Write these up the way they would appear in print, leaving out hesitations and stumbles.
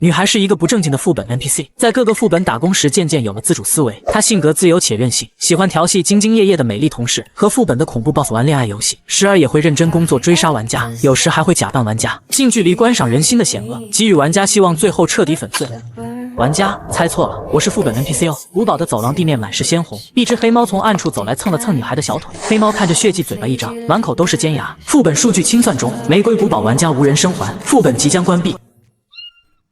女孩是一个不正经的副本 NPC， 在各个副本打工时渐渐有了自主思维。她性格自由且任性，喜欢调戏兢兢业业的美丽同事，和副本的恐怖 BOSS 玩恋爱游戏，时而也会认真工作追杀玩家，有时还会假扮玩家，近距离观赏人心的险恶，给予玩家希望最后彻底粉碎。玩家猜错了，我是副本 NPC 哦。古堡的走廊地面满是鲜红，一只黑猫从暗处走来，蹭了蹭女孩的小腿。黑猫看着血迹，嘴巴一张，满口都是尖牙。副本数据清算中，玫瑰古堡玩家无人生还，副本即将关闭。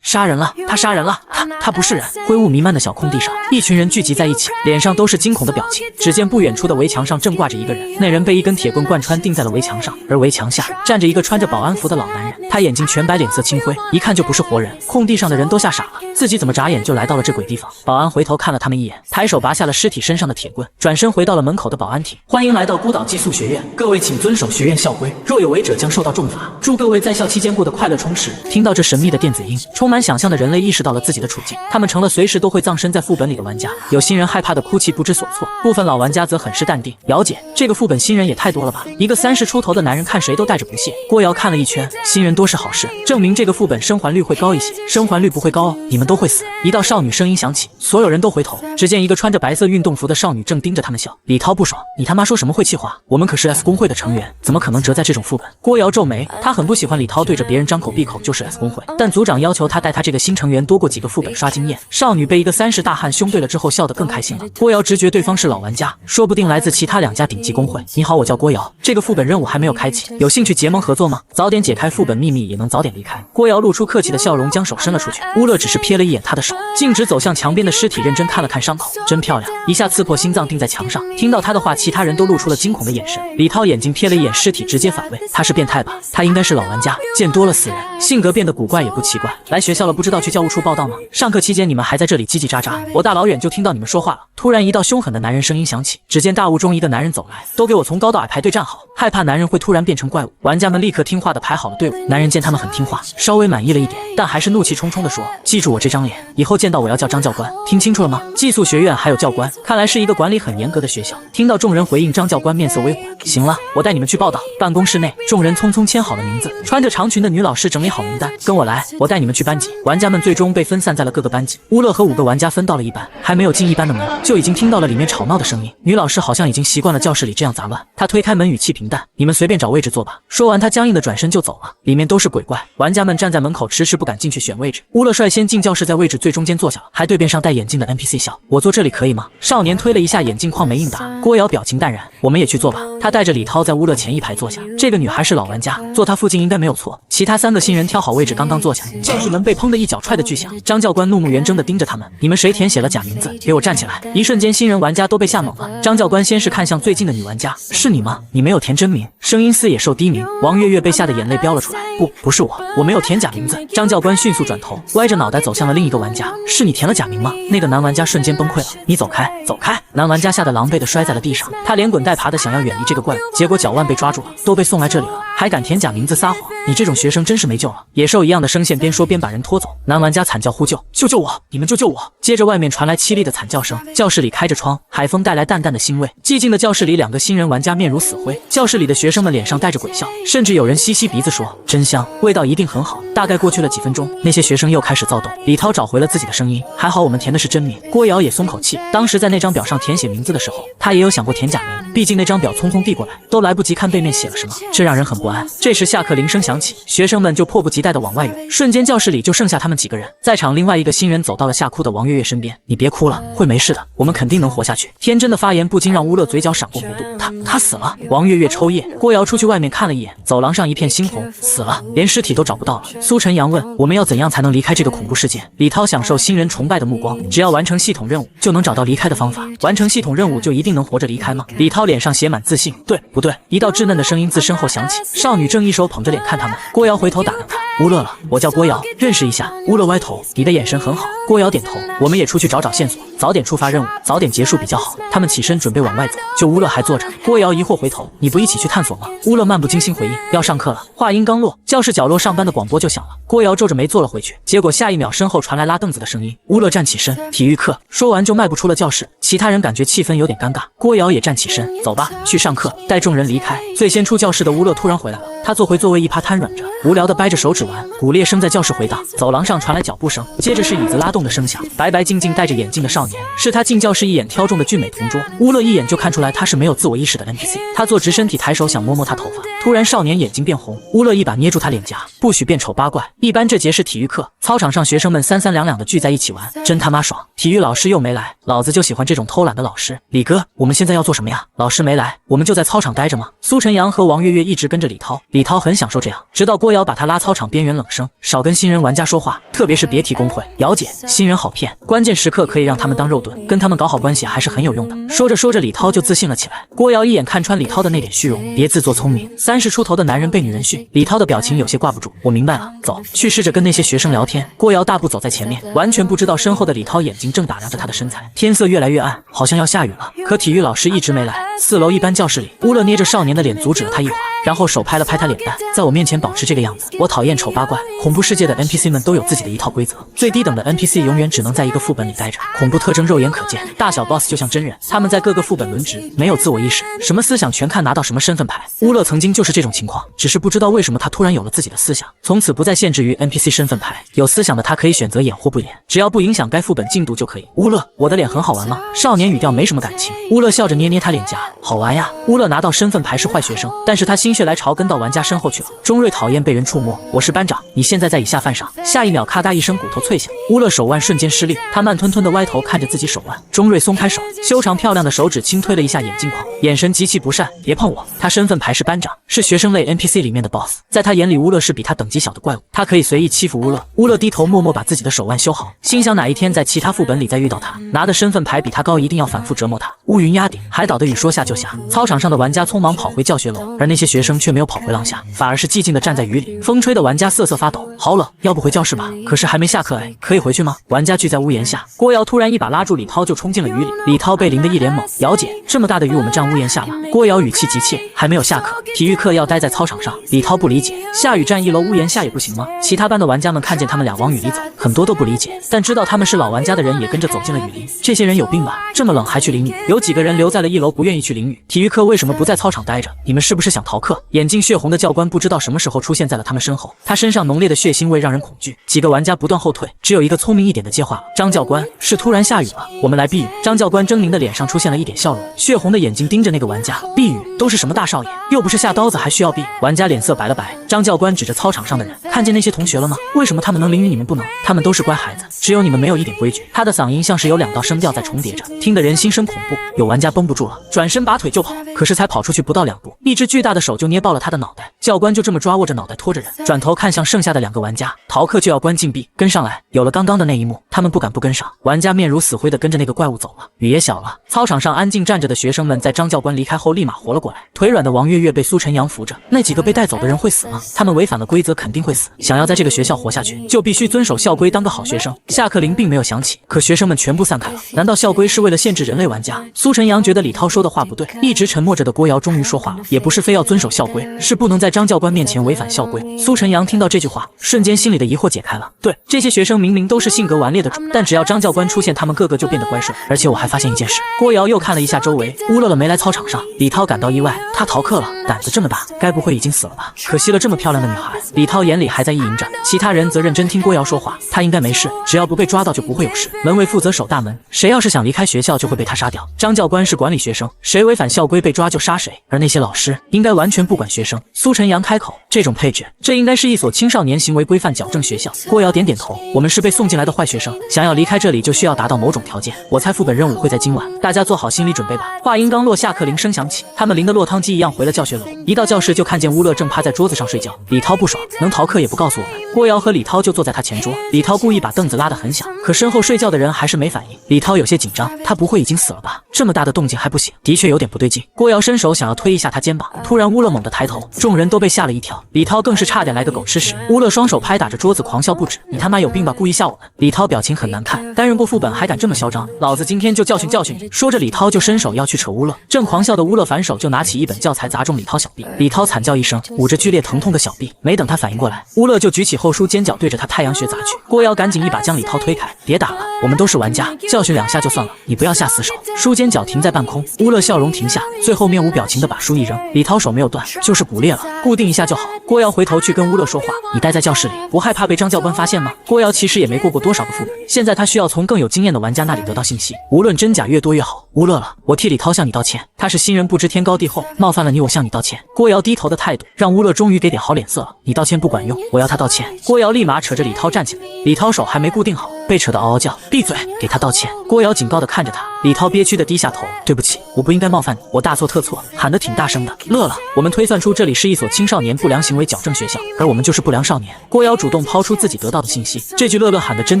杀人了！他杀人了！他不是人！灰雾弥漫的小空地上，一群人聚集在一起，脸上都是惊恐的表情。只见不远处的围墙上正挂着一个人，那人被一根铁棍贯穿，钉在了围墙上，而围墙下站着一个穿着保安服的老男人，他眼睛全白，脸色青灰，一看就不是活人。空地上的人都吓傻了，自己怎么眨眼就来到了这鬼地方？保安回头看了他们一眼，抬手拔下了尸体身上的铁棍，转身回到了门口的保安亭。欢迎来到孤岛寄宿学院，各位请遵守学院校规，若有违者将受到重罚。祝各位在校期间过得快乐充实。听到这神秘的电子音，充满想象的人类意识到了自己的处境，他们成了随时都会葬身在副本里的玩家。有新人害怕的哭泣不知所措，部分老玩家则很是淡定。姚姐，这个副本新人也太多了吧？一个30出头的男人看谁都带着不屑。郭瑶看了一圈，新人多是好事，证明这个副本生还率会高一些。生还率不会高哦，你们都会死。一道少女声音响起，所有人都回头，只见一个穿着白色运动服的少女正盯着他们笑。李涛不爽，你他妈说什么晦气话？我们可是 S 公会的成员，怎么可能折在这种副本？郭瑶皱眉，他很不喜欢李涛对着别人张口闭口就是 S 公会，但组长要求他带他这个新成员多过几个副本刷经验。少女被一个30大汉凶对了之后，笑得更开心了。郭瑶直觉对方是老玩家，说不定来自其他2家顶级公会。你好，我叫郭瑶，这个副本任务还没有开启，有兴趣结盟合作吗？早点解开副本秘密，也能早点离开。郭瑶露出客气的笑容，将手伸了出去。乌勒只是瞥了一眼他的手，径直走向墙边的尸体，认真看了看伤口，真漂亮，一下刺破心脏，钉在墙上。听到他的话，其他人都露出了惊恐的眼神。李涛眼睛瞥了一眼尸体，直接反胃，他是变态吧？他应该是老玩家，见多了死人，性格变得古怪也不奇怪。来学校了，不知道去教务处报到吗？上课期间你们还在这里叽叽喳喳，我大老远就听到你们说话了。突然一道凶狠的男人声音响起，只见大雾中一个男人走来，都给我从高到矮排队站好，害怕男人会突然变成怪物。玩家们立刻听话的排好了队伍。男人见他们很听话，稍微满意了一点，但还是怒气冲冲的说，记住我这张脸，以后见到我要叫张教官，听清楚了吗？寄宿学院还有教官，看来是一个管理很严格的学校。听到众人回应，张教官面色微缓，行了，我带你们去报道。办公室内，众人匆匆签好了名字，穿着长裙的女老师整理好名单，跟我来，我带你们去班级。玩家们最终被分散在了各个班级。乌勒和5个玩家分到了一班，还没有进一班的门，就已经听到了里面吵闹的声音。女老师好像已经习惯了教室里这样杂乱，她推开门，语气平淡，你们随便找位置坐吧。说完，她僵硬的转身就走了。里面都是鬼怪，玩家们站在门口迟迟不敢进去选位置。乌勒率先进教室，在位置最中间坐下了，还对边上戴眼镜的 NPC 笑，我坐这里可以吗？少年推了一下眼镜框，没应答。郭瑶表情淡然，我们也去坐吧。他带着李涛在乌勒前一排坐下，这个女孩是老玩家，坐她附近应该没有错。其他3个新人挑好位置，刚刚坐下，教室门被砰的一脚踹得巨响。张教官怒目圆睁地盯着他们，你们谁填写了假名字？给我站起来！一瞬间，新人玩家都被吓懵了。张教官先是看向最近的女玩家，是你吗？你没有填真名。声音似野兽低鸣。王月月被吓得眼泪飙了出来，不是我没有填假名字。张教官迅速转头，歪着脑袋走向了另一个玩家，是你填了假名吗？那个男玩家瞬间崩溃了，你走开，走开！男玩家吓得狼狈地摔在了地上，他连滚带爬的想要远离这个怪物，结果脚腕被抓住了，都被送来这里了，还敢填假名字撒谎，你这种学生真是没救了！野兽一样的声线边说边把人拖走。男玩家惨叫呼救，救我！你们救我！接着外面传来凄厉的惨叫声，教室里开着窗，海风带来淡淡的腥味。寂静的教室里，2个新人玩家面如死灰，教室里的学生们脸上带着鬼笑，甚至有人吸吸鼻子说真香，味道一定很好。大概过去了几分钟，那些学生又开始躁动。李涛找回了自己的声音，还好我们填的是真名。郭瑶也松口气，当时在那张表上填写名字的时候，他也有想过填假名，毕竟那张表匆匆递过来，都来不及看背面写了什么，这让人很不安。这时下课铃声响起，学生们就迫不及待地往外涌，瞬间教室里就剩下他们几个人。在场另外一个新人走到了吓哭的王月月身边，你别哭了，会没事的，我们肯定能活下去。天真的发言不禁让乌勒嘴角闪过弧度，他死了。王月月抽噎。郭瑶出去外面看了一眼，走廊上一片猩红，死了，连尸体都找不到了。苏晨阳问，我们要怎样才能离开这个恐怖世界？李涛享受新人崇拜的目光，只要完成系统任务就能找到离开的方法，完成系统任务就一定能活着离开吗？李涛脸上写满自信，对不对？一道稚嫩的声音自身后响起，少女正一手捧着脸看他们。郭瑶回头打量他，乌勒了，我叫郭瑶，认识一下。乌勒歪头，你的眼神很好。郭瑶点头，我们也出去找找线索，早点触发任务，早点结束比较好。他们起身准备往外走，就乌勒还坐着。郭瑶疑惑回头，你不一起去探索吗？乌勒漫不经心回应，要上课了。话音刚落，教室角落上班的广播就响了。郭瑶皱着眉坐了回去，结果下一秒身后传来拉凳子的声音。乌勒站起身，体育课。说完就迈步出了教室。其其他人感觉气氛有点尴尬，郭瑶也站起身，走吧，去上课。带众人离开，最先出教室的乌勒突然回来了，他坐回座位一趴瘫软着，无聊的掰着手指玩。骨裂声在教室回荡，走廊上传来脚步声，接着是椅子拉动的声响。白白净净戴着眼镜的少年，是他进教室一眼挑中的俊美同桌。乌勒一眼就看出来他是没有自我意识的 NPC， 他坐直身体抬手想摸摸他头发，突然少年眼睛变红，乌勒一把捏住他脸颊，不许变丑八怪。一般这节是体育课，操场上学生们三三两两的聚在一起玩，真他妈爽。体育老师又没来，老子就喜欢这种偷懒的老师。李哥，我们现在要做什么呀？老师没来，我们就在操场待着吗？苏晨阳和王月月一直跟着李涛，李涛很享受这样，直到郭瑶把他拉操场边缘冷声，少跟新人玩家说话，特别是别提工会。瑶姐，新人好骗，关键时刻可以让他们当肉盾，跟他们搞好关系还是很有用的。说着说着，李涛就自信了起来。郭瑶一眼看穿李涛的那点虚荣，别自作聪明，30出头的男人被女人训。李涛的表情有些挂不住，我明白了，走，去试着跟那些学生聊天。郭瑶大步走在前面，完全不知道身后的李涛眼睛正打量着他的身材。天色越来越暗，好像要下雨了，可体育老师一直没来。4楼一班教室里，乌勒捏着少年的脸阻止了他一会儿，然后手拍了拍他脸蛋，在我面前保持这个样子，我讨厌丑八怪。恐怖世界的 NPC 们都有自己的一套规则，最低等的 NPC 永远只能在一个副本里待着，恐怖特征肉眼可见，大小 BOSS 就像真人，他们在各个副本轮值，没有自我意识，什么思想全看拿到什么身份牌。乌勒曾经就是这种情况，只是不知道为什么他突然有了自己的思想，从此不再限制于 NPC 身份牌，有思想的他可以选择演或不演，只要不影响该副本进度就可以。乌勒，我的脸很好玩吗？少年语调没什么感情。乌勒笑着捏捏他脸颊，好玩呀。乌勒拿到身份牌是坏学生，但是他心血来潮跟到玩家身后去了。钟瑞讨厌被人触摸，我是班长，你现在在以下犯上。下一秒咔嗒一声骨头脆响，乌勒手腕瞬间失力，他慢吞吞的歪头看着自己手腕。钟瑞松开手，修长漂亮的手指轻推了一下眼镜框，眼神极其不善，别碰我。他身份牌是班长，是学生类 NPC 里面的 BOSS， 在他眼里乌勒是比他等级小的怪物，他可以随意欺负乌勒。乌勒低头默默把自己的手腕修好，心想哪一天在其他副本里再遇到他，拿的身份牌比他高，一定要反复折磨他。乌云压顶，海岛的雨说下就下，操场上的玩家匆忙跑回教学楼，而那些学生却没有跑回廊下，反而是寂静的站在雨里。风吹的玩家瑟瑟发抖，好冷，要不回教室吧？可是还没下课哎，可以回去吗？玩家聚在屋檐下，郭瑶突然一把拉住李涛就冲进了雨里，李涛被淋得一脸懵。瑶姐，这么大的雨我们站屋檐下了？郭瑶语气急切，还没有下课，体育课要待在操场上。李涛不理解，下雨站1楼屋檐下也不行吗？其他班的玩家们看见他们俩往雨里走，很多都不理解，但知道他们是老玩家的人也跟着走进了雨林。这些人有病吧？这么冷还去淋雨？有几个人留在了1楼不愿意去淋雨。体育课为什么不在操场待着？你们是不是想逃课？眼睛血红的教官不知道什么时候出现在了他们身后，他身上浓烈的血腥味让人恐惧。几个玩家不断后退，只有一个聪明一点的接话了：张教官，是突然下雨了，我们来避雨。张教官狰狞的脸上出现了一点笑容，血红的眼睛盯着那个玩家。避雨都是什么大少爷？又不是下刀子还需要避？玩家脸色白了白。张教官指着操场上的人，看见那些同学了吗？为什么他们能淋雨你们不能？他们都是乖孩子，只有你们没有一点规矩。他的嗓音像是有2道声调在重叠着，听得人心生恐怖。有玩家绷不住了，转身拔腿就跑，可是才跑出去不到2步，一只巨大的手就捏爆了他的脑袋。教官就这么抓握着脑袋拖着人，转头看向剩下的2个玩家，逃课就要关禁闭，跟上来。有了刚刚的那一幕，他们不敢不跟上。玩家面如死灰的跟着那个怪物走了。雨也小了，操场上安静站着的学生们在张教官离开后立马活了过来。腿软的王月月被苏晨阳扶着。那几个被带走的人会死吗？他们违反了规则肯定会死。想要在这个学校活下去，就必须遵守校规，当个好学生。下课铃并没有响起，可学生们全部散开了。难道校规是为了限制人类玩家？苏晨阳觉得李涛说的话不对，一直沉默着的郭瑶终于说话了，也不是非要遵守校规，是不能在张教官面前违反校规。苏晨阳听到这句话，瞬间心里的疑惑解开了。对，这些学生明明都是性格顽劣的主，但只要张教官出现，他们个个就变得乖顺。而且我还发现一件事，郭瑶又看了一下周围，乌勒勒没来操场上。李涛感到意外，他逃课了，胆子这么大，该不会已经死了吧？可惜了这么漂亮的女孩。李涛眼里还在意淫着，其他人则认真听郭瑶说话，他应该没事，只要不被抓到就不会有事。门卫负责守大门，谁要是想离开学校就会被他杀掉。张教官是管理学生，谁违反校规被抓就杀谁，而那些老师应该完全不管学生。苏晨阳开口，这种配置，这应该是一所青少年行为规范矫正学校。郭瑶点点头，我们是被送进来的坏学生，想要离开这里就需要达到某种条件，我猜副本任务会在今晚，大家做好心理准备吧。话音刚落，下课铃声响起，他们淋得落汤鸡一样回了教学楼。一到教室就看见乌勒正趴在桌子上睡觉。李涛不爽，能逃课也不告诉我们。郭瑶和李涛就坐在他前桌，李涛故意把凳子拉得很响，可身后睡觉的人还是没反应。李涛有些紧张，他不会已经死了吧？这么大的动静还不醒，的确有点不对劲。郭瑶伸手想要推一下他肩膀，突然乌勒猛地抬头，众人都被吓了一跳，李涛更是差点来个狗吃屎。乌勒双手拍打着桌子狂笑不止，你他妈有病吧，故意吓我们。李涛表情很难看，担任过副本还敢这么嚣张，老子今天就教训教训你。说着李涛就伸手要去扯乌勒，正狂笑的乌勒反手就拿起一本教材砸中李涛小臂，李涛惨叫一声，捂着剧烈疼痛的小臂，没等他反应过来，乌勒就举起后书尖角对着他太阳穴砸去。郭瑶赶紧一把将李涛推开，别打了。我们都是玩家，教训2下就算了，你不要下死手。书尖角停在半空，乌勒笑容停下，最后面无表情的把书一扔。李涛手没有断，就是骨裂了，固定一下就好。郭瑶回头去跟乌勒说话，你待在教室里，不害怕被张教官发现吗？郭瑶其实也没过多少个副本，现在他需要从更有经验的玩家那里得到信息，无论真假越多越好。乌勒了，我替李涛向你道歉，他是新人不知天高地厚，冒犯了你，我向你道歉。郭瑶低头的态度让乌勒终于给点好脸色了，你道歉不管用，我要他道歉。郭瑶立马扯着李涛站起来，李涛手还没固定好，被扯得嗷嗷叫，闭嘴，给他道歉。郭瑶警告的看着他，李涛憋屈的低下头，对不起，我不应该冒犯你，我大错特错，喊得挺大声的。乐了，我们推算出这里是一所青少年不良行为矫正学校，而我们就是不良少年。郭瑶主动抛出自己得到的信息，这句乐乐喊得真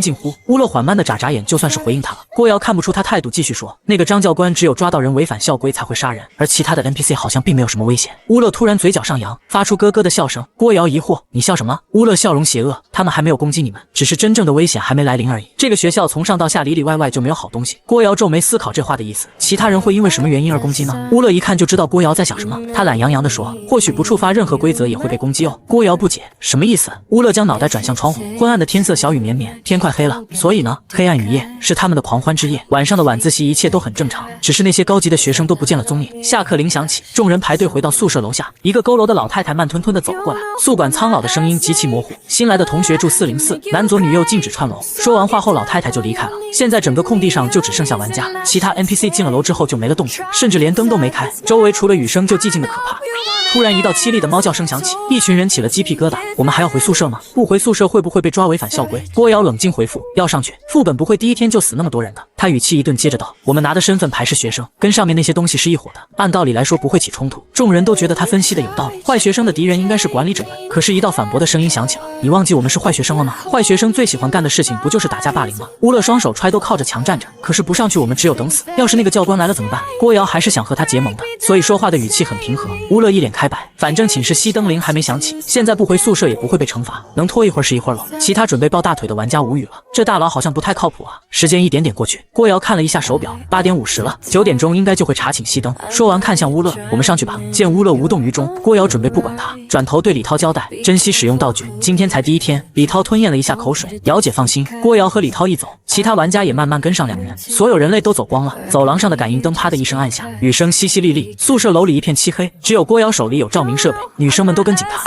近乎。乌勒缓慢的眨眨眼，就算是回应他了。郭瑶看不出他态度，继续说，那个张教官只有抓到人违反校规才会杀人，而其他的 NPC 好像并没有什么危险。乌勒突然嘴角上扬，发出咯咯的笑声。郭瑶疑惑，你笑什么？乌勒笑容邪恶，他们还没有攻击你们，只是真正的危险还没来临而已。这个学校从上到下里里外外就没有好东西。郭瑶皱眉思考这话的意思，其他人会因为什么原因而攻击呢？乌勒一看就知道郭瑶在想什么，他懒洋洋地说，或许不触发任何规则也会被攻击哦。郭瑶不解，什么意思？乌勒将脑袋转向窗户，昏暗的天色小雨绵绵，天快黑了，所以呢，黑暗雨夜是他们的狂欢之夜。晚上的晚自习一切都很正常，只是那些高级的学生都不见了踪影。下课铃响起，众人排队回到宿舍楼下，一个佝偻的老太太慢吞吞地走了过来，宿管苍老的声音极其模糊，新来的同学住404，男左女右禁止串楼。说完话后，老太太就离开了。现在整个空地上就只剩下玩家，其他 NPC 进了楼之后就没了动静，甚至连灯都没开，周围除了雨声就寂静的可怕。突然一道凄厉的猫叫声响起，一群人起了鸡皮疙瘩。我们还要回宿舍吗？不回宿舍会不会被抓违反校规？郭瑶冷静回复，要上去，副本不会第一天就死那么多人的。他语气一顿接着道，我们拿的身份牌是学生，跟上面那些东西是一伙的，按道理来说不会起冲突。众人都觉得他分析的有道理，坏学生的敌人应该是管理者们。可是一道反驳的声音响起了，你忘记我们是坏学生了吗？坏学生最喜欢干的事情不就是打架霸凌吗？乌勒双手揣都靠着墙站着，可是不上去我们只有等死。要是那个教官来了怎么办？郭瑶还是想和他结盟的，所以说话的语气很平和。乌勒一脸开摆，反正寝室熄灯铃还没响起，现在不回宿舍也不会被惩罚，能拖一会儿是一会儿了。其他准备抱大腿的玩家无语了，这大佬好像不太靠谱啊。时间一点点过去，郭瑶看了一下手表，8点50了，9点钟应该就会查寝熄灯。说完看向乌勒，我们上去吧。见乌勒无动于衷，郭瑶准备不管他，转头对李涛交代，珍惜使用道具，今天才第一天。李涛吞咽了一下口水，瑶姐放心。郭瑶和李涛一走，其他玩家也慢慢跟上2人，所有人类都走光了。走廊上的感应灯啪的一声按下，雨声淅淅沥沥，宿舍楼里一片漆黑，只有郭瑶手里有照明设备，女生们都跟紧她。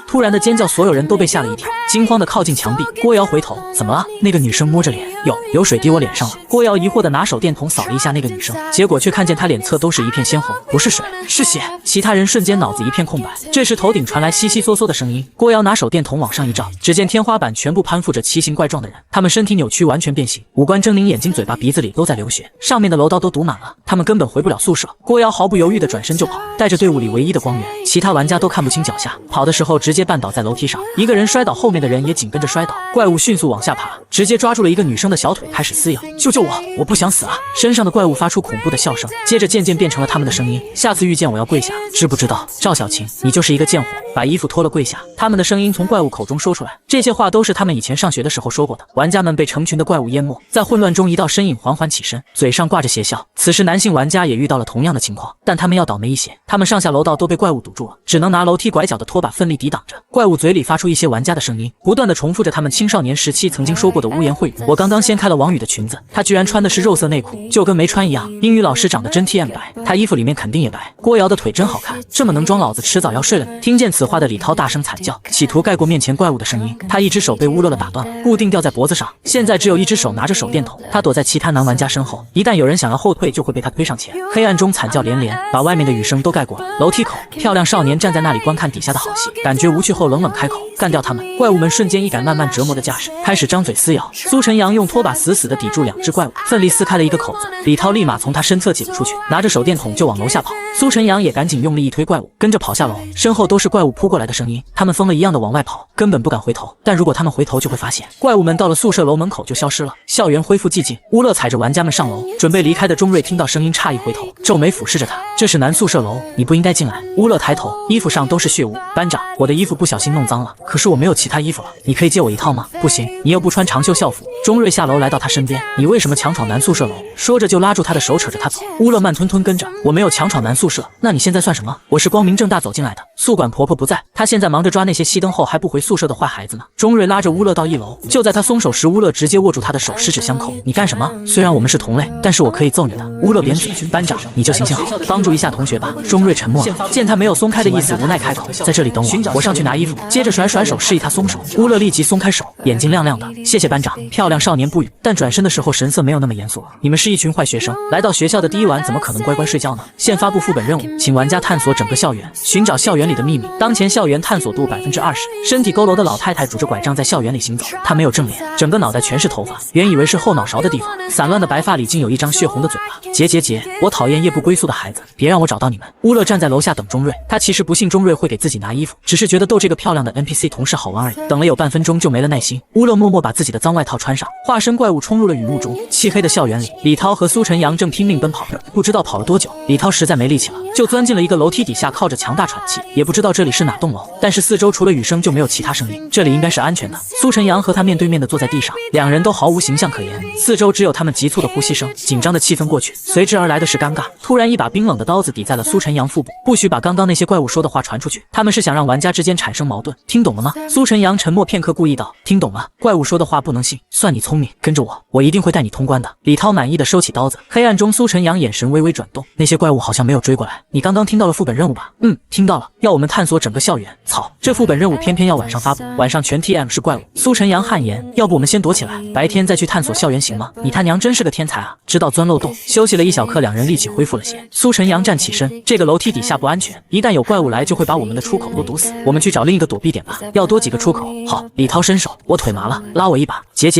突然的尖叫，所有人都被吓了一跳，惊慌的靠近墙壁。郭瑶回头，怎么了？那个女生摸着脸，有水滴我脸上了。郭瑶疑惑的拿手电筒扫了一下那个女生，结果却看见她脸侧都是一片鲜红，不是水，是血。其他人瞬间脑子一片空白。这时头顶传来窸窸窣窣的声音，郭瑶拿手电筒往上一照，只见天花板全部攀附着奇形怪状的人，他们身体扭曲完全变形，五官狰狞，眼睛嘴巴鼻子里都在流血，上面的楼道都堵满了，他们根本回不了宿舍。郭瑶毫不犹豫的转身就跑，带着队伍里唯一的光源，其他玩家都看不清脚下，跑的时候直接绊倒在楼梯上，一个人摔倒，后面的人也紧跟着摔倒。怪物迅速往下爬，直接抓住了一个女生的小腿，开始撕咬。救救我，我不想死啊！身上的怪物发出恐怖的笑声，接着渐渐变成了他们的声音。下次遇见我要跪下，知不知道？赵小晴，你就是一个贱货，把衣服脱了跪下。他们的声音从怪物口中说出来，这些话都是他们以前上学的时候说过的。玩家们被成群的怪物淹没，在混乱中一道身影缓缓起身，嘴上挂着邪笑。此时男性玩家也遇到了同样的情况，但他们要倒霉一些，他们上下楼道都被怪物堵住了，只能拿楼梯拐角的拖把奋力抵挡着。怪物嘴里发出一些玩家的声音，不断的重复着他们青少年时期曾经说过的污言秽语。我刚刚掀开了王宇的裙子，她居然穿的是肉色内裤，就跟没穿一样。英语老师长得真 TM 白，她衣服里面肯定也白。郭瑶的腿真好看，这么能装，老子迟早要睡了你。听见此话的李涛大声惨叫，企图盖过面前怪物的声音。他一只手被乌勒勒打断了，固定吊在脖子上，现在只有一只手拿着手电筒。他躲在其他男玩家身后，一旦有人想要后退，就会被他推上前。黑暗中惨叫连连，把外面的雨声都盖过了。楼梯口，漂亮少年站在那里观看底下的好戏，感觉无趣后冷冷开口，干掉他们。怪物们瞬间一改慢慢折磨的架势，开始张嘴撕咬。苏晨阳用拖把死死地抵住2只怪物，奋力撕开了一个口子。李涛立马从他身侧挤了出去，拿着手电筒就往楼下跑。苏晨阳也赶紧用力一推怪物，跟着跑下楼，身后都是怪物扑过来的声音。他们疯了一样的往外跑，根本不敢回头。但如果他们回头，就会发现怪物们到了宿舍楼门口就消失了，校园恢复寂静。乌勒踩着玩家们上楼，准备离开的钟瑞听到声音诧异回头，皱眉俯视着他，这是男宿舍楼，你不应该进来。乌勒抬头，衣服上都是血污。班长，我的衣服不小心弄脏了，可是我没有其他衣服了，你可以借我一套吗？不行，你又不穿长袖校服。钟瑞吓下楼来到他身边，你为什么强闯男宿舍楼？说着就拉住他的手，扯着他走。乌勒慢吞吞跟着，我没有强闯男宿舍，那你现在算什么？我是光明正大走进来的。宿管婆婆不在，她现在忙着抓那些熄灯后还不回宿舍的坏孩子呢。钟瑞拉着乌勒到1楼，就在他松手时，乌勒直接握住他的手，十指相扣。你干什么？虽然我们是同类，但是我可以揍你的。乌勒扁嘴，班长，你就行行好，帮助一下同学吧。钟瑞沉默了，见他没有松开的意思，无奈开口，在这里等我，我上去拿衣服。接着甩甩手示意他松手，乌勒立即松开手，眼睛亮亮的，谢谢班长。漂亮少年不语，但转身的时候神色没有那么严肃。你们是一群坏学生，来到学校的第一晚怎么可能乖乖睡觉呢？现发布副本任务，请玩家探索整个校园，寻找校园里的秘密。当前校园探索度20%，身体佝偻的老太太拄着拐杖在校园里行走，她没有正脸，整个脑袋全是头发，原以为是后脑勺的地方，散乱的白发里竟有一张血红的嘴巴。结，我讨厌夜不归宿的孩子，别让我找到你们。乌勒站在楼下等钟瑞，他其实不信钟瑞会给自己拿衣服，只是觉得逗这个漂亮的 NPC 同事好玩而已。等了有半分钟就没了耐心，乌勒默默把自己的脏外套穿上，化身怪物冲入了雨幕中。漆黑的校园里，李涛和苏晨阳正拼命奔跑着，不知道跑了多久，李涛实在没力气了，就钻进了一个楼梯底下，靠着墙大喘气。也不知道这里是哪栋楼，但是四周除了雨声就没有其他声音，这里应该是安全的。苏晨阳和他面对面的坐在地上，两人都毫无形象可言，四周只有他们急促的呼吸声。紧张的气氛过去，随之而来的是尴尬。突然一把冰冷的刀子抵在了苏晨阳腹部，不许把刚刚那些怪物说的话传出去，他们是想让玩家之间产生矛盾，听懂了吗？苏晨阳沉默片刻，故意道，听懂了，怪物说的话不能信，算你聪明，跟着我，我一定会带你通关的。李涛满意的收起刀子，黑暗中苏晨阳眼神微微转动，那些怪物好像没有追过来，你刚刚听到了副本任务吧？听到了，要我们探索整个校园。操，这副本任务偏偏要晚上发布，晚上全 TM 是怪物。苏晨阳汗颜，要不我们先躲起来，白天再去探索校园行吗？你他娘真是个天才啊，知道钻漏洞。休息了1小刻，两人力气恢复了些。苏晨阳站起身，这个楼梯底下不安全，一旦有怪物来就会把我们的出口都堵死，我们去找另一个躲避点吧，要多几个出口。好，李涛伸手，我腿麻了，拉我一把。结，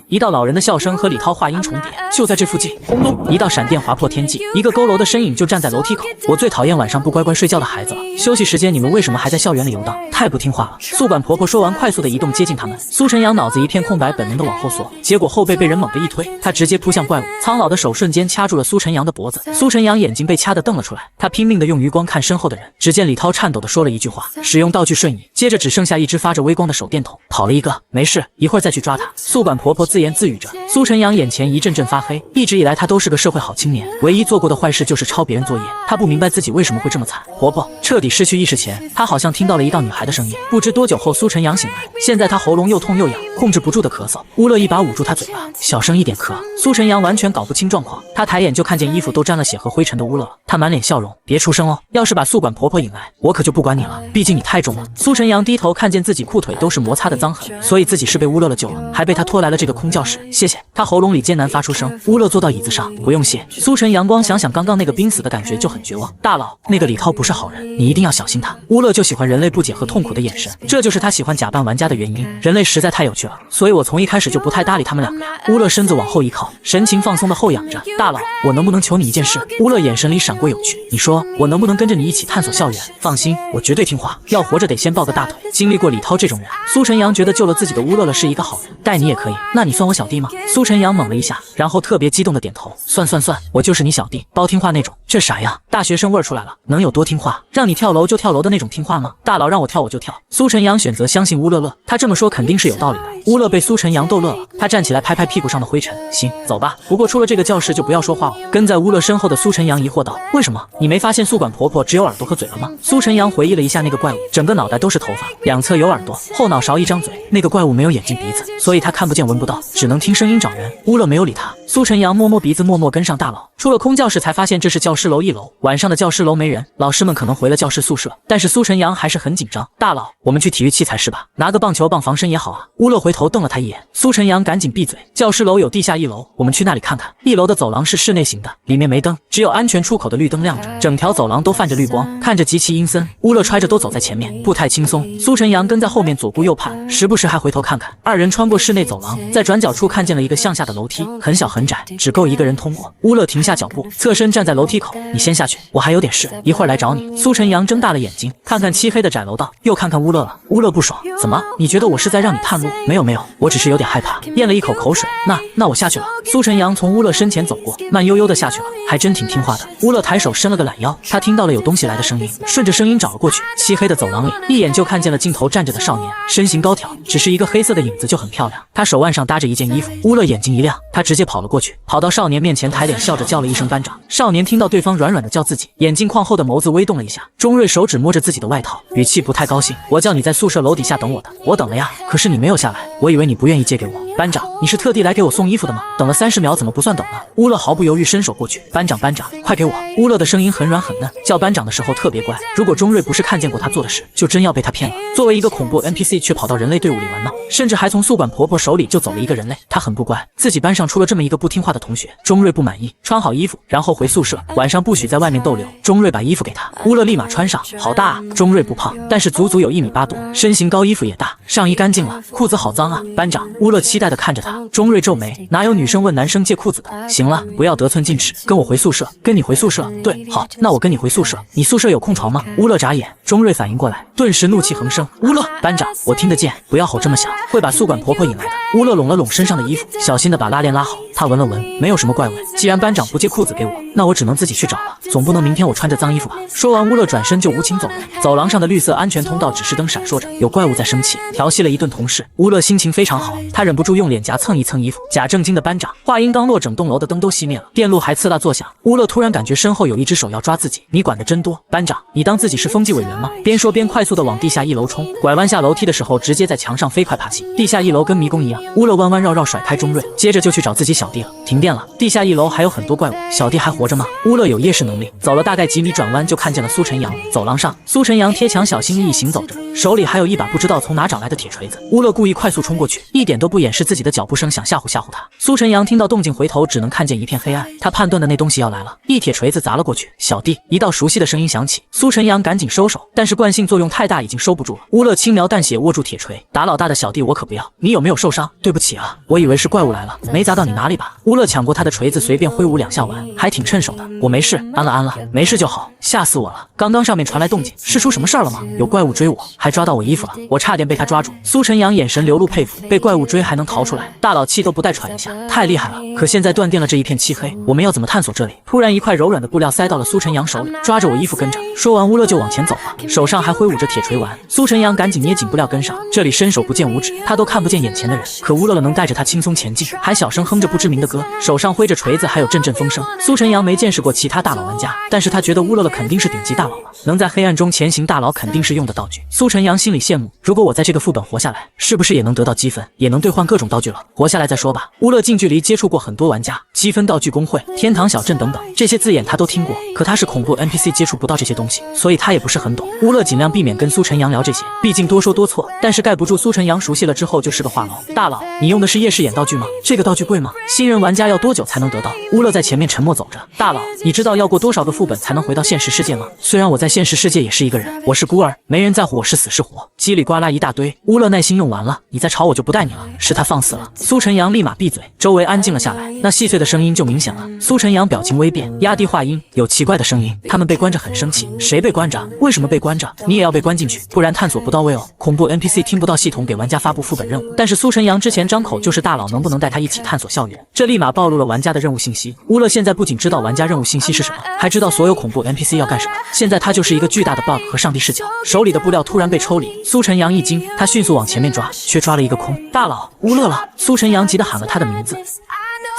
一道老人的笑声和李涛话音重叠，就在这附近。轰隆，一道闪电划破天际，一个佝偻的身影就站在楼梯口。我最讨厌晚上不乖乖睡觉的孩子了，休息时间你们为什么还在校园里游荡？太不听话了。宿管婆婆说完，快速的移动接近他们。苏晨阳脑子一片空白，本能的往后缩，结果后背被人猛地一推，他直接扑向怪物。苍老的手瞬间掐住了苏晨阳的脖子，苏晨阳眼睛被掐得瞪了出来，他拼命的用余光看身后的人。只见李涛颤抖的说了一句话，使用道具瞬移，接着只剩下一只发着微光的手电筒。跑了一个，没事，一会儿再去抓他。宿管婆婆自言自语着。苏晨阳眼前一阵阵发黑，一直以来他都是个社会好青年，唯一做过的坏事就是抄别人作业，他不明白自己为什么会这么惨。婆婆彻底失去意识前，他好像听到了一道女孩的声音。不知多久后，苏晨阳醒来，现在他喉咙又痛又痒，控制不住的咳嗽。乌勒一把捂住他嘴巴，小声一点咳。苏晨阳完全搞不清状况，他抬眼就看见衣服都沾了血和灰尘的乌勒了，他满脸笑容，别出声哦，要是把宿管婆婆引来，我可就不管你了，毕竟你太重了。苏晨阳低头看见自己裤腿都是摩擦的脏痕，所以自己是被乌勒救了，还被他拖来了这个空教室。谢谢。他喉咙里艰难发出声。乌勒坐到椅子上，不用谢。苏晨阳光想想刚刚那个濒死的感觉就很绝望。大佬，那个李涛不是好人，你一定要小心他。乌勒就喜欢人类不解和痛苦的眼神，这就是他喜欢假扮玩家的原因。人类实在太有趣了，所以我从一开始就不太搭理他们两个呀。乌勒身子往后一靠，神情放松的后仰着。大佬，我能不能求你一件事？乌勒眼神里闪过有趣。你说，我能不能跟着你一起探索校园？放心，我绝对听话。要活着得先抱个大腿。经历过李涛这种人，苏晨阳觉得救了自己的乌勒了是一个好人。带你也可以，那你算我小弟吗？苏晨阳猛了一下，然后特别激动的点头。算，我就是你小弟，包听话那种。这啥呀？大学生味儿出来了，能有多听话？让你跳楼就跳楼的那种听话吗？大佬让我跳我就跳。苏晨阳选择相信乌勒勒，他这么说肯定是有道理的。乌勒被苏晨阳逗乐了，他站起来拍拍屁股上的灰尘。行，走吧。不过出了这个教室就不要说话哦。跟在乌勒身后的苏晨阳疑惑道：为什么？你没发现宿管婆婆只有耳朵和嘴了吗？苏晨阳回忆了一下那个怪物，整个脑袋都是头发，两侧有耳朵，后脑勺一张嘴。那个怪物没有眼睛鼻子，所以他看不见闻不到，只能听声音找人。乌勒没有理他。苏晨阳摸摸鼻子，默默跟上大佬。出了空教室才发现这是教师楼1楼，晚上的教师楼没人，老师们可能回了教室宿舍，但是苏晨阳还是很紧张。大佬，我们去体育器材室吧，拿个棒球棒防身也好啊。乌勒回头瞪了他一眼，苏晨阳赶紧闭嘴。教师楼有地下1楼，我们去那里看看。1楼的走廊是室内型的，里面没灯，只有安全出口的绿灯亮着，整条走廊都泛着绿光，看着极其阴森。乌勒揣着都走在前面，步态轻松，苏晨阳跟在后面左顾右盼，时不时还回头看看。二人穿过室内走廊，在转角处看见了一个向下的楼梯，很小很窄，只够一个人通过。乌勒停下下脚步，侧身站在楼梯口。你先下去，我还有点事，一会儿来找你。苏晨阳睁大了眼睛，看看漆黑的窄楼道，又看看乌乐了。乌乐不爽，怎么？你觉得我是在让你探路？没有，我只是有点害怕。咽了一口口水，那我下去了。苏晨阳从乌乐身前走过，慢悠悠的下去了，还真挺听话的。乌乐抬手伸了个懒腰，他听到了有东西来的声音，顺着声音找了过去。漆黑的走廊里，一眼就看见了镜头站着的少年，身形高挑，只是一个黑色的影子就很漂亮。他手腕上搭着一件衣服。乌乐眼睛一亮，他直接跑了过去，跑到少年面前，抬脸笑着叫了一声班长。少年听到对方软软的叫自己，眼镜框后的眸子微动了一下。钟瑞手指摸着自己的外套，语气不太高兴。我叫你在宿舍楼底下等我的，我等了呀，可是你没有下来，我以为你不愿意借给我。班长，你是特地来给我送衣服的吗？等了30秒怎么不算等呢？乌乐毫不犹豫伸手过去，班长，快给我。乌乐的声音很软很嫩，叫班长的时候特别乖。如果钟瑞不是看见过他做的事，就真要被他骗了。作为一个恐怖 NPC 却跑到人类队伍里玩闹，甚至还从宿管婆婆手里就走了一个人类，他很不乖，自己班上出了这么一个不听话的同学。钟瑞不满意，穿好衣服然后回宿舍，晚上不许在外面逗留。钟瑞把衣服给他，乌乐立马穿上，好大啊。钟瑞不胖，但是足足有1米8多，身形高，衣服也大，上衣干净了，裤子好脏啊。班长，乌乐期待的看着他。钟瑞皱眉，哪有女生问男生借裤子的？行了，不要得寸进尺，跟我回宿舍。跟你回宿舍？对，好，那我跟你回宿舍。你宿舍有空床吗？乌乐眨眼，钟瑞反应过来，顿时怒气横生。乌乐，班长，我听得见，不要吼这么响，会把宿管婆婆引来的。乌乐拢了拢身上的衣服，小心的把拉链拉好。他闻了闻，没有什么怪味。既然班长不借裤子给我，那我只能自己去找了，总不能明天我穿着脏衣服吧。说完，乌乐转身就无情走人。走廊上的绿色安全通道指示灯闪烁着，有怪物在生气，调戏了一顿同事。乌乐心情非常好，他忍不住用脸颊蹭一蹭衣服。假正经的班长，话音刚落，整栋楼的灯都熄灭了，电路还刺啦作响。乌乐突然感觉身后有一只手要抓自己，你管得真多，班长，你当自己是风纪委员吗？边说边快速的往地下1楼冲，拐弯下楼梯的时候，直接在墙上飞快爬行。地下1楼跟迷宫一样，乌乐弯弯绕绕甩开钟瑞，接着就去找自己小弟了。停电了，地下1楼还有很多怪物，小弟还活着吗？乌乐有夜视能力，走了大概几米，转弯就看见了苏晨阳。走廊上，苏晨阳贴墙小心翼翼行走着，手里还有一把不知道从哪找来的铁锤子。乌乐故意快速冲过去，一点都不掩饰自己的脚步声，想吓唬吓唬他。苏晨阳听到动静回头，只能看见一片黑暗，他判断的那东西要来了，一铁锤子砸了过去。小弟，一道熟悉的声音响起，苏晨阳赶紧收手，但是惯性作用太大，已经收不住了。乌乐轻描淡写握住铁锤，打老大的小弟我可不要，你有没有受伤？对不起啊，我以为是怪物来了，没砸到你哪里吧？乌乐抢过他的锤子，随便挥舞2下完，还挺趁手的。我没事，安了，没事就好，吓死我了。刚刚上面传来动静，是出什么事儿了吗？有怪物追我，还抓到我衣服了，我差点被他抓住。苏晨阳眼神流露佩服，被怪物追还能逃出来，大佬气都不带喘一下，太厉害了。可现在断电了，这一片漆黑，我们要怎么探索这里？突然一块柔软的布料塞到了苏晨阳手里，抓着我衣服跟着。说完，乌乐就往前走了，手上还挥舞着铁锤丸。苏晨阳赶紧捏紧布料跟上，这里伸手不见五指，他都看不见眼前的人，可乌乐能带着他轻松前进，还小声哼着不知名的歌，手上挥着锤子，还有阵阵风声。苏晨阳没见识过其他大佬玩家，但是他觉得乌乐肯定是顶级大佬了，能在黑暗中前行，大佬肯定是用的道具。苏晨阳心里羡慕，如果我在这个副本活下来，是不是也能得到积分，也能兑换各种道具了？活下来再说吧。乌乐近距离接触过很多玩家，积分道具工会、天堂小镇等等，这些字眼他都听过，可他是恐怖 NPC， 接触不到这些东西，所以他也不是很懂。乌乐尽量避免跟苏晨阳聊这些，毕竟多说多错，但是盖不住苏晨阳熟悉了之后就是个话痨。大佬，你用的是夜视眼道具吗？这个道具贵吗？新人玩家要多久才能得到？乌乐在前面沉默走着。大佬，你知道要过多少个副本才能回到现实世界吗？虽然我在现实世界也是一个人，我是孤儿，没人在乎我是死是活。叽里呱啦一大堆，乌乐耐心用完了，你再吵我就不带你了。是他放肆了。苏晨阳立马闭嘴，周围安静了下来，那细碎的声音就明显了。苏晨阳表情微变，压低话音，有奇怪的声音，他们被关着很生气。谁被关着？为什么被关着？你也要被关进去，不然探索不到位哦。恐怖 NPC 听不到系统给玩家发布副本任务，但是苏晨阳之前张口就是大佬，能不能带他一起探索校园？这立马暴露了玩家的任务信息。乌乐现在不仅知道玩家任务信息是什么，还知道所有恐怖 NPC 要干什么。现在他就是一个巨大的 bug 和上帝视角。手里的布料突然被抽离，苏晨阳一惊，他迅速往前面抓，却抓了一个空。大佬，乌乐了！苏晨阳急得喊了他的名字。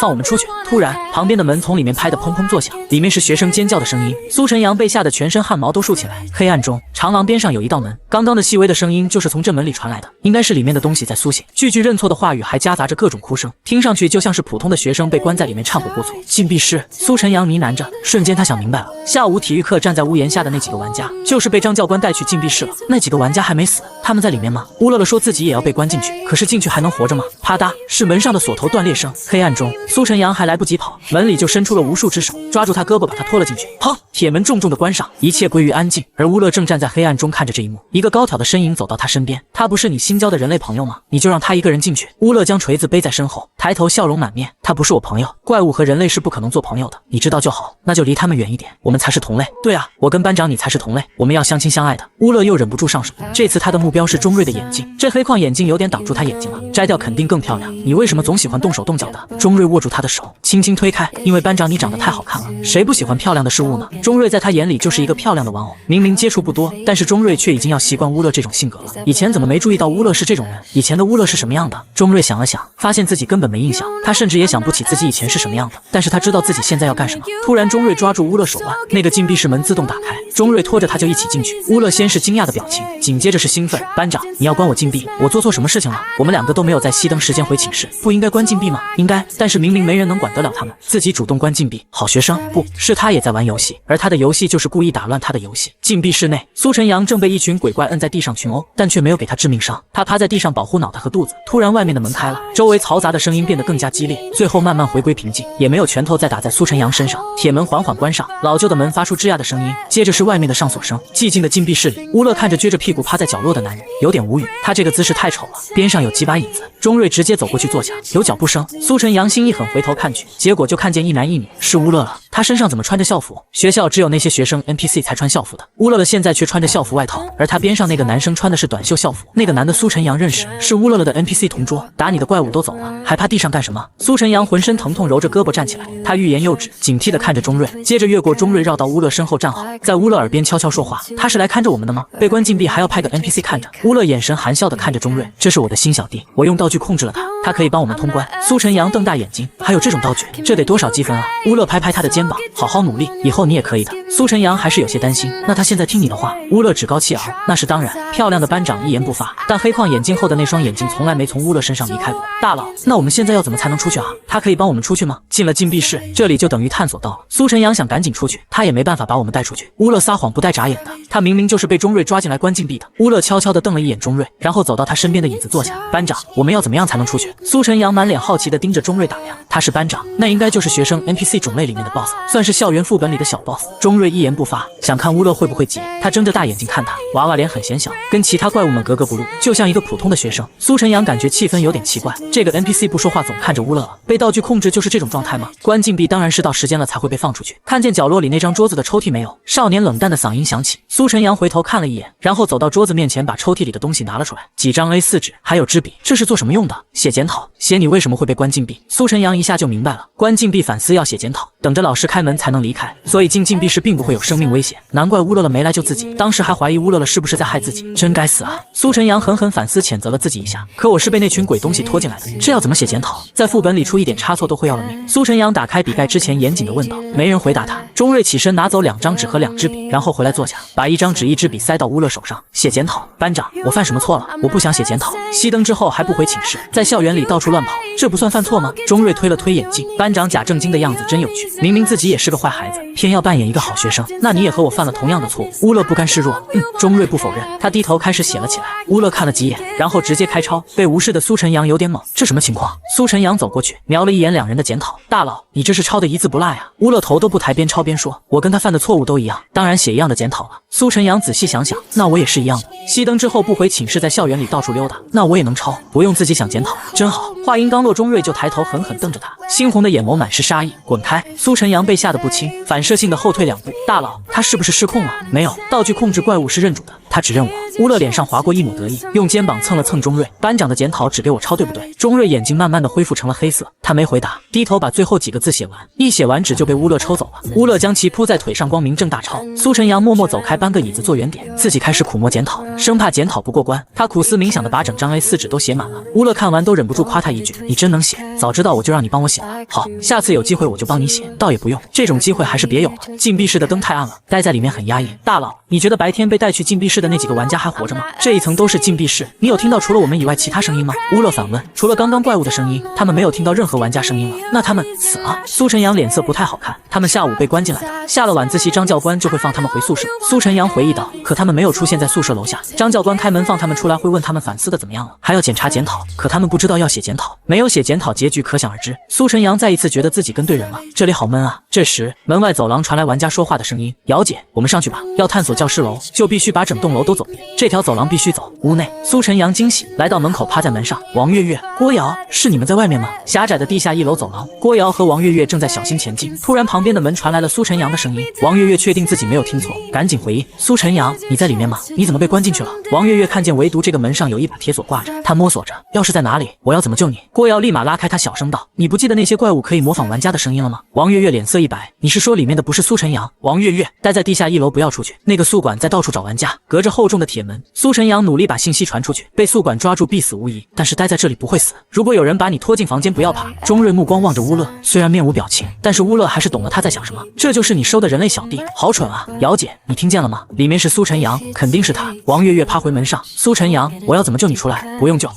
放我们出去！突然，旁边的门从里面拍得砰砰作响，里面是学生尖叫的声音。苏晨阳被吓得全身汗毛都竖起来。黑暗中，长廊边上有一道门，刚刚的细微的声音就是从这门里传来的，应该是里面的东西在苏醒。句句认错的话语还夹杂着各种哭声，听上去就像是普通的学生被关在里面忏悔过错。禁闭室，苏晨阳呢喃着，瞬间他想明白了，下午体育课站在屋檐下的那几个玩家，就是被张教官带去禁闭室了。那几个玩家还没死，他们在里面吗？乌乐乐说自己也要被关进去，可是进去还能活着吗？啪嗒，是门上的锁头断裂声。黑暗中，苏晨阳还来不及跑，门里就伸出了无数只手，抓住他胳膊把他拖了进去。砰！铁门重重的关上，一切归于安静。而乌勒正站在黑暗中看着这一幕，一个高挑的身影走到他身边。他不是你新交的人类朋友吗？你就让他一个人进去。乌勒将锤子背在身后，抬头笑容满面。他不是我朋友，怪物和人类是不可能做朋友的，你知道就好。那就离他们远一点，我们才是同类。对啊，我跟班长你才是同类，我们要相亲相爱的。乌勒又忍不住上手，这次他的目标是钟瑞的眼睛，这黑框眼镜有点挡住他眼睛了，摘掉肯定更漂亮。你为什么总喜欢动手动脚的？钟瑞握住他的手，轻轻推开。因为班长你长得太好看了，谁不喜欢漂亮的事物呢？钟瑞在他眼里就是一个漂亮的玩偶。明明接触不多，但是钟瑞却已经要习惯乌勒这种性格了。以前怎么没注意到乌勒是这种人？以前的乌勒是什么样的？钟瑞想了想，发现自己根本没印象，他甚至也想不起自己以前是什么样的。但是他知道自己现在要干什么。突然，钟瑞抓住乌勒手腕，那个禁闭室门自动打开，钟瑞拖着他就一起进去。乌勒先是惊讶的表情，紧接着是兴奋。班长，你要关我禁闭？我做错什么事情了？我们两个都没有在熄灯时间回寝室，不应该关禁闭吗？应该，但是明明没人能管得了他们，自己主动关禁闭，好学生。不是，他也在玩游戏，而他的游戏就是故意打乱他的游戏。禁闭室内，苏晨阳正被一群鬼怪摁在地上群殴，但却没有给他致命伤。他趴在地上保护脑袋和肚子。突然，外面的门开了，周围嘈杂的声音变得更加激烈，最后慢慢回归平静，也没有拳头再打在苏晨阳身上。铁门缓缓关上，老旧的门发出吱呀的声音，接着是外面的上锁声。寂静的禁闭室里，乌勒看着撅着屁股趴在角落的男人，有点无语。他这个姿势太丑了，边上有几把椅子。钟瑞直接走过去坐下，有脚步声。苏晨阳心一狠，回头看去，结果就看见一男一女，是乌勒了。他身上怎么穿着校服？学校只有那些学生 NPC 才穿校服的，乌勒了现在却穿着校服外套，而他边上那个男生穿的是短袖校服。那个男的苏晨阳认识，是乌勒了的 NPC 同桌。打你的怪物都走了，还趴地上干什么？苏晨阳浑身疼痛，揉着胳膊站起来，他欲言又止，警惕地看着钟瑞，接着越过钟瑞绕到乌勒身后站好，在乌勒耳边悄悄说话。他是来看着我们的吗？被关禁闭还要派个 NPC 看着？乌勒眼神含笑地看着钟瑞，这是我的新小弟，我用道具控制了他，他可以帮我们通关。苏晨阳瞪大眼睛，还有这种道具，这得多少积分啊？乌勒拍拍他的肩膀，好好努力，以后你也可以的。苏晨阳还是有些担心，那他现在听你的话？乌勒趾高气昂，那是当然。漂亮的班长一言不发，但黑框眼镜后的那双眼睛从来没从乌勒身上离开过。大佬，那我们现在要怎么才能出去啊？他可以帮我们出去吗？进了禁闭室，这里就等于探索到了。苏晨阳想赶紧出去，他也没办法把我们带出去。乌勒撒谎不带眨眼的，他明明就是被钟瑞抓进来关禁闭的。乌勒悄悄地瞪了一眼钟瑞，然后走到他身边的椅子坐下。班长，我们要怎么样才能出去？苏晨阳满脸好奇地盯着钟瑞打量，他是班长，那应该就是学生 NPC 种类里面的 BOSS， 算是校园副本里的小 BOSS。钟瑞一言不发，想看乌勒会不会急。他睁着大眼睛看他，娃娃脸很显小，跟其他怪物们格格不入，就像一个普通的学生。苏晨阳感觉气氛有点奇怪，这个 NPC 不说话，总看着乌勒了，被道具控制就是这种状态吗？关禁闭当然是到时间了才会被放出去。看见角落里那张桌子的抽屉没有？少年冷淡的嗓音响起。苏晨阳回头看了一眼，然后走到桌子面前，把抽屉里的东西拿了出来，几张 A4 纸，还有支笔，这是做什么用的？写检讨，写你为什么会被关禁闭。苏晨阳一下就明白了，关禁闭反思要写检讨，等着老师开门才能离开，所以进禁闭室并不会有生命危险。难怪乌勒了没来救自己，当时还怀疑乌勒了是不是在害自己，真该死啊！苏晨阳狠狠反思谴责了自己一下，可我是被那群鬼东西拖进来的，这要怎么写检讨？在副本里出一点差错都会要了命。苏晨阳打开笔盖之前严谨地问道，没人回答他。钟瑞起身拿走2张纸和2支笔，然后回来坐下，把1张纸1支笔塞到乌勒手上，写检讨。班长，我犯什么错了？我不想写检讨。熄灯之后还不回寝室，在校园里到处乱跑，这不算犯错吗？钟瑞推了推眼镜，班长假正经的样子真有趣，明明自己也是个坏孩子，偏要扮演一个好学生。那你也和我犯了同样的错误。乌勒不甘示弱，钟瑞不否认，他低头开始写了起来。乌勒看了几眼，然后直接开抄。被无视的苏晨阳有点懵，这什么情况？苏晨阳走过去，瞄了一眼2人的检讨，大佬，你这是抄的一字不落呀。乌勒头都不抬，边抄边说，我跟他犯的错误都一样，当然写一样的检讨了。苏晨阳仔细想想，那我也是一样的。熄灯之后不回寝室，在校园里到处溜达，那我也能抄，不用自己想检讨，真好。话音刚落，钟瑞就抬头狠狠瞪着他，猩红的眼眸满是杀意。滚开！苏晨阳被吓得不轻，反射性的后退2步。大佬，他是不是失控了？没有，道具控制怪物是认主的，他只认我。乌勒脸上划过一抹得意，用肩膀蹭了蹭钟瑞，班长的检讨只给我抄对不对？钟瑞眼睛慢慢的恢复成了黑色，他没回答，低头把最后几个字写完，一写完纸就被乌勒抽走了。乌勒将其铺在腿上，光明正大抄。苏晨阳默默走开，搬个椅子坐远点，自己开始苦默检讨，生怕检讨不过关。他苦思冥想的把整张 A4 纸都写满了。乌勒看完都忍不住夸他一句，你真能写，早知道我就让你帮我写了。好，下次有机会我就帮你写。倒也不用，这种机会还是别有了。禁闭室的灯太暗了，待在里面很压抑。大佬，你觉得白天被带去禁闭室的那几个玩家还活着吗？这一层都是禁闭室，你有听到除了我们以外其他声音吗？乌勒反问。除了刚刚怪物的声音，他们没有听到任何玩家声音了。那他们死了？苏晨阳脸色不太好看。他们下午被关进来的，下了晚自习，张教官就会放他们回宿舍。苏晨阳回忆道。可他们没有出现在宿舍楼下，张教官开门放他们出来，会问他们反思的怎么样了，还要检查检讨。可他们不知道要写检讨，没有写检讨，结局可想而知。苏晨阳再一次觉得自己跟对人了，这里好闷啊。这时门外走廊传来玩家说话的声音：姚姐，我们上去吧，要探索教师楼，就必须把整栋楼都走遍，这条走廊必须走。屋内，苏晨阳惊喜，来到门口趴在门上。王月月、郭瑶，是你们在外面吗？狭窄的地下1楼走廊，郭瑶和王月月正在小心前进，突然旁边的门传来了苏晨阳的声音。王月月确定自己没有听错，赶紧回应：苏晨阳，你在里面吗？你怎么被关进去了？王月月看见唯独这个门上有一把铁锁挂着，她摸索着，钥匙在哪里？我要怎么救你？郭瑶立马拉开她，小声道：你不记得那些怪物可以模仿玩家的声音了吗？王月月脸色一白，你是说里面的不是苏晨阳？王月月，待在地下1楼，不要出去，那个宿管在到处找玩家，隔着厚重的铁门。苏晨阳努力把信息传出去，被宿管抓住必死无疑，但是待在这里不会死。如果有人把你拖进房间，不要怕。钟瑞目光望着乌勒，虽然面无表情，但是乌勒还是懂了他在想什么。这就是你收的人类小弟，好蠢啊！姚姐，你听见了吗？里面是苏晨阳，肯定是他。王月月趴回门上，苏晨阳，我要怎么救你出来？不用救。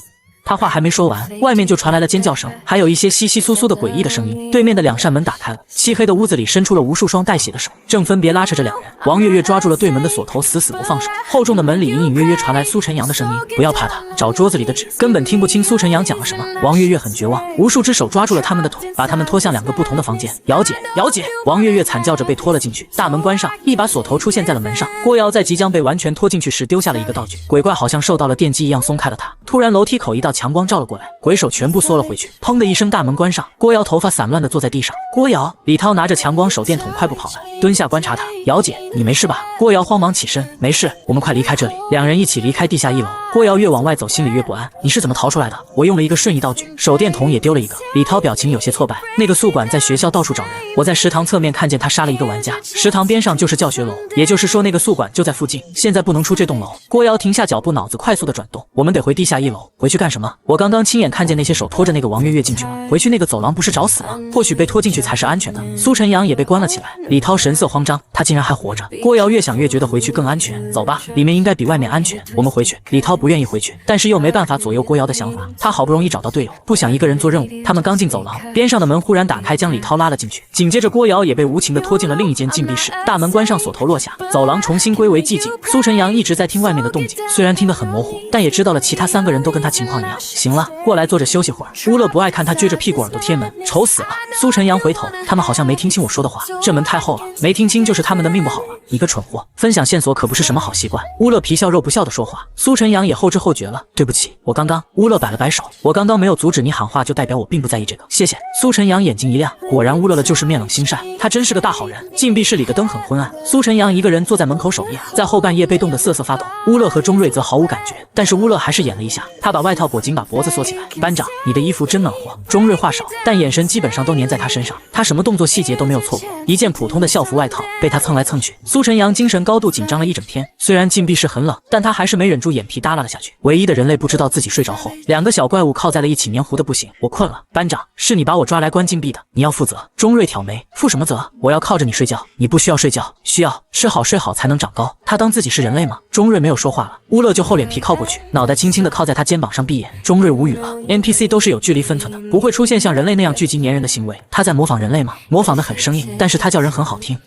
他话还没说完，外面就传来了尖叫声，还有一些窸窸窣窣的诡异的声音。对面的2扇门打开了，漆黑的屋子里伸出了无数双带血的手，正分别拉扯着2人。王月月抓住了对门的锁头，死死不放手。厚重的门里隐隐约约传来苏晨阳的声音：不要怕他，找桌子里的纸。根本听不清苏晨阳讲了什么。王月月很绝望，无数只手抓住了他们的腿，把他们拖向2个不同的房间。姚姐，姚姐！王月月惨叫着被拖了进去，大门关上，一把锁头出现在了门上。郭瑶在即将被完全拖进去时丢下了一个道具，鬼怪好像受到了电击一样松开了它。突然楼梯口一道强光照了过来，鬼手全部缩了回去，砰的一声，大门关上。郭瑶头发散乱的坐在地上。郭瑶，李涛拿着强光手电筒快步跑来，蹲下观察她。姚姐，你没事吧？郭瑶慌忙起身，没事，我们快离开这里。2人一起离开地下1楼。郭瑶越往外走，心里越不安。你是怎么逃出来的？我用了一个瞬移道具，手电筒也丢了一个。李涛表情有些挫败。那个宿管在学校到处找人，我在食堂侧面看见他杀了一个玩家，食堂边上就是教学楼，也就是说那个宿管就在附近。现在不能出这栋楼。郭瑶停下脚步，脑子快速的转动。我们得回地下1楼。回去干什么？我刚刚亲眼看见那些手拖着那个王月月进去了，回去那个走廊不是找死吗？或许被拖进去才是安全的。苏晨阳也被关了起来。李涛神色慌张，他竟然还活着。郭瑶越想越觉得回去更安全。走吧，里面应该比外面安全，我们回去。李涛不愿意回去，但是又没办法左右郭瑶的想法。他好不容易找到队友，不想一个人做任务。他们刚进走廊，边上的门忽然打开，将李涛拉了进去。紧接着郭瑶也被无情的拖进了另一间禁闭室。大门关上，锁头落下，走廊重新归为寂静。苏晨阳一直在听外面的动静，虽然听得很模糊，但也知道了其他3个人都跟他情况一样。行了，过来坐着休息会儿。乌勒不爱看他撅着屁股耳朵贴门，丑死了。苏晨阳回头，他们好像没听清我说的话，这门太厚了，没听清就是他们的命不好了。你个蠢货，分享线索可不是什么好习惯。乌勒皮笑肉不笑的说话，苏晨阳也后知后觉了。对不起，我刚刚……乌勒摆了摆手，我刚刚没有阻止你喊话，就代表我并不在意这个，谢谢。苏晨阳眼睛一亮，果然乌勒就是面冷心善，他真是个大好人。禁闭室里的灯很昏暗，苏晨阳一个人坐在门口守夜，在后半夜被冻得瑟瑟发抖。乌勒和钟瑞则毫无感觉，但是乌勒还是演了一下，他把外套裹紧，把脖子缩起来。班长，你的衣服真暖和。钟瑞话少，但眼神基本上都粘在他身上，他什么动作细节都没有错过。一件普通的校服外套被他蹭来蹭去，苏晨阳精神高度紧张了一整天。虽然禁闭室很冷，但他还是没忍住眼皮耷拉了下去。唯一的人类不知道自己睡着后，2个小怪物靠在了一起，黏糊的不行。我困了，班长，是你把我抓来关禁闭的，你要负责。钟瑞挑眉，负什么责？我要靠着你睡觉，你不需要睡觉，需要吃好睡好才能长高。他当自己是人类吗？钟瑞没有说话了，乌勒就厚脸皮靠过去，脑袋轻轻的靠在他肩膀上闭眼。钟瑞无语了 ，NPC 都是有距离分寸的，不会出现像人类那样聚集粘人的行为。他在模仿人类吗？模仿的很生硬，但是他叫人很好听。